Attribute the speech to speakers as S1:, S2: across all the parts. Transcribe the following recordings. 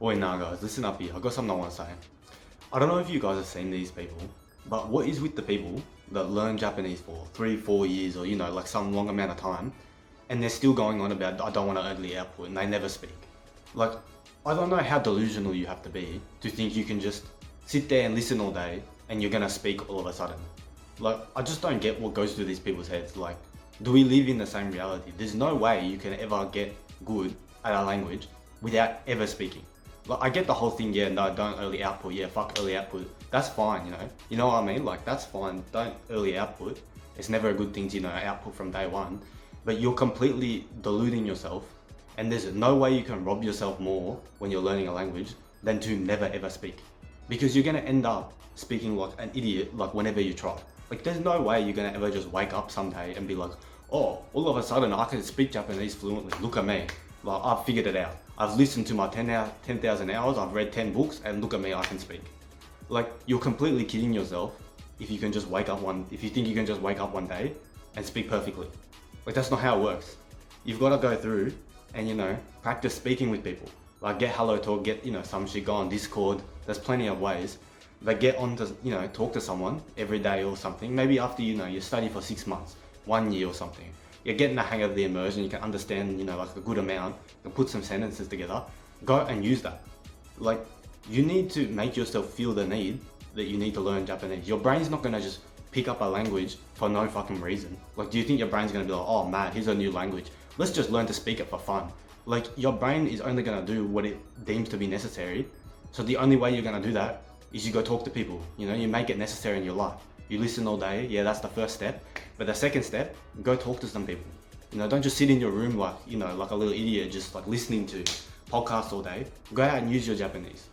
S1: Oi, nah guys, listen up here. I got something I want to say. I don't know if you guys have seen these people, but what is with the people that learn Japanese for 3-4 years or like some long amount of time, and they're still going on about I don't want to early output and they never speak. Like, I don't know how delusional you have to be to think you can just sit there and listen all day and you're gonna speak all of a sudden. Like, I just don't get what goes through these people's heads. Like, do we live in the same reality? There's no way you can ever get good at a language without ever speaking. Like, I get the whole thing, yeah, no, don't early output, yeah, fuck early output. That's fine, You know what I mean? Like, that's fine, don't early output. It's never a good thing to, output from day one. But you're completely deluding yourself, and there's no way you can rob yourself more when you're learning a language than to never ever speak. Because you're gonna end up speaking like an idiot, like whenever you try. Like, there's no way you're gonna ever just wake up someday and be like, oh, all of a sudden I can speak Japanese fluently, look at me. Like, I've figured it out. I've listened to my 10,000 hours, I've read 10 books, and look at me, I can speak. Like, you're completely kidding yourself if you think you can just wake up one day and speak perfectly. Like, that's not how it works. You've got to go through and, practice speaking with people. Like, get Hello Talk, get, some shit, go on Discord. There's plenty of ways. But get on to, talk to someone every day or something. Maybe after, you study for 6 months, 1 year or something. You're getting the hang of the immersion, you can understand, like a good amount, and put some sentences together. Go and use that. Like, you need to make yourself feel the need that you need to learn Japanese. Your brain's not gonna just pick up a language for no fucking reason. Like, do you think your brain's gonna be like, oh man, here's a new language, let's just learn to speak it for fun? Like, your brain is only gonna do what it deems to be necessary. So the only way you're gonna do that is you go talk to people. You make it necessary in your life. You listen all day, yeah, that's the first step. But the second step, go talk to some people. Don't just sit in your room like, like a little idiot, just like listening to podcasts all day. Go out and use your Japanese.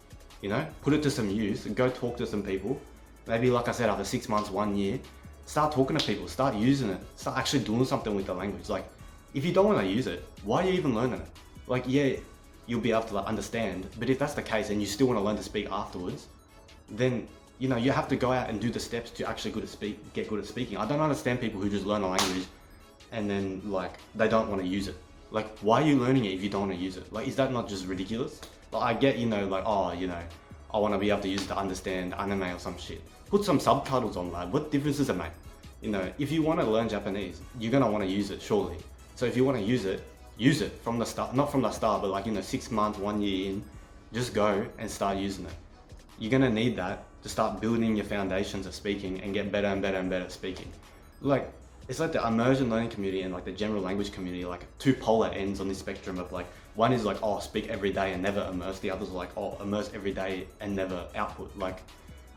S1: Put it to some use and go talk to some people. Maybe, like I said, after 6 months, 1 year, start talking to people, start using it, start actually doing something with the language. Like, if you don't want to use it, why are you even learning it? Like, yeah, you'll be able to understand, but if that's the case and you still want to learn to speak afterwards, then you have to go out and do the steps to actually get good at speaking. I don't understand people who just learn a language and then like they don't want to use it. Like, why are you learning it if you don't want to use it? Like, is that not just ridiculous? Like, I get, like, oh, I want to be able to use it to understand anime or some shit. Put some subtitles on, lad. What difference does it make? If you want to learn Japanese, you're gonna want to use it, surely. So if you want to use it from the start, not from the start, but like 6 months, 1 year in, just go and start using it. You're gonna need that to start building your foundations of speaking and get better and better and better at speaking. Like, it's like the immersion learning community and like the general language community, like two polar ends on this spectrum of like, one is like, oh, speak every day and never immerse. The others are like, oh, immerse every day and never output. Like,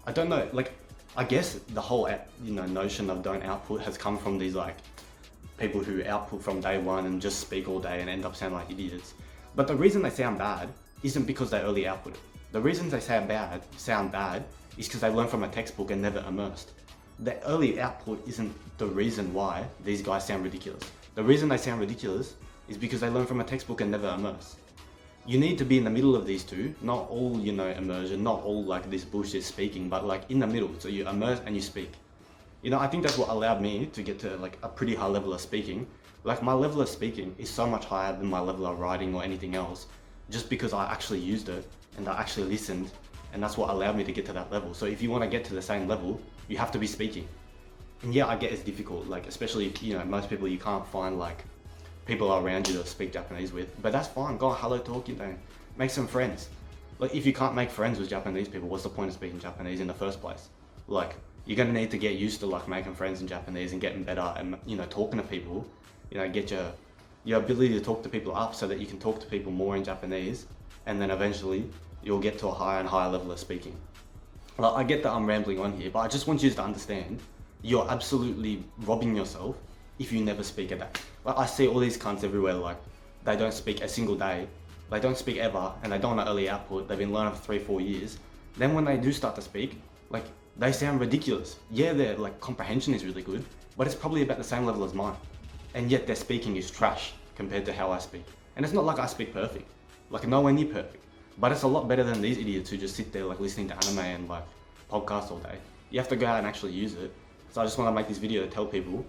S1: I don't know, like, I guess the whole, notion of don't output has come from these like people who output from day one and just speak all day and end up sounding like idiots. But the reason they sound bad isn't because they early output it. The reasons they sound bad is because they learn from a textbook and never immersed. The early output isn't the reason why these guys sound ridiculous. The reason they sound ridiculous is because they learn from a textbook and never immerse. You need to be in the middle of these two, not all, immersion, not all like this bullshit speaking, but like in the middle. So you immerse and you speak. I think that's what allowed me to get to like a pretty high level of speaking. Like, my level of speaking is so much higher than my level of writing or anything else, just because I actually used it and I actually listened, and that's what allowed me to get to that level. So if you want to get to the same level, you have to be speaking. And yeah, I get it's difficult, like, especially if, most people you can't find like people around you to speak Japanese with, but that's fine. Go on Hello Talk, make some friends. Like, if you can't make friends with Japanese people, what's the point of speaking Japanese in the first place? Like, you're gonna need to get used to like making friends in Japanese and getting better and talking to people. Get your ability to talk to people up so that you can talk to people more in Japanese, and then eventually you'll get to a higher and higher level of speaking. Like, I get that I'm rambling on here, but I just want you to understand you're absolutely robbing yourself if you never speak a day. Like, I see all these cunts everywhere, like, they don't speak a single day, they don't speak ever, and they don't know early output, they've been learning for 3-4 years. Then when they do start to speak, like, they sound ridiculous. Yeah, their like comprehension is really good, but it's probably about the same level as mine. And yet their speaking is trash compared to how I speak. And it's not like I speak perfect, like nowhere near perfect, but it's a lot better than these idiots who just sit there like listening to anime and like podcasts all day. You have to go out and actually use it. So I just want to make this video to tell people,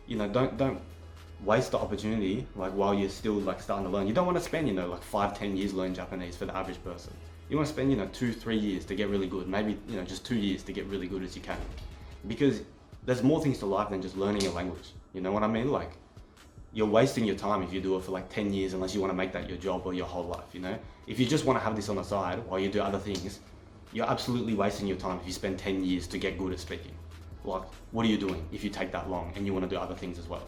S1: don't waste the opportunity like while you're still like starting to learn. You don't want to spend, like 5-10 years learning Japanese for the average person. You want to spend, 2-3 years to get really good. Maybe, just 2 years to get really good as you can. Because there's more things to life than just learning a language. You know what I mean? Like, you're wasting your time if you do it for like 10 years unless you want to make that your job or your whole life, If you just want to have this on the side while you do other things, you're absolutely wasting your time if you spend 10 years to get good at speaking. Like, what are you doing if you take that long and you want to do other things as well?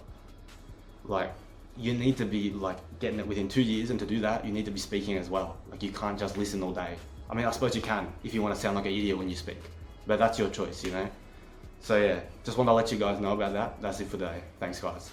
S1: Like, you need to be like getting it within 2 years, and to do that, you need to be speaking as well. Like, you can't just listen all day. I mean, I suppose you can if you want to sound like an idiot when you speak, but that's your choice, So yeah, just want to let you guys know about that. That's it for today. Thanks, guys.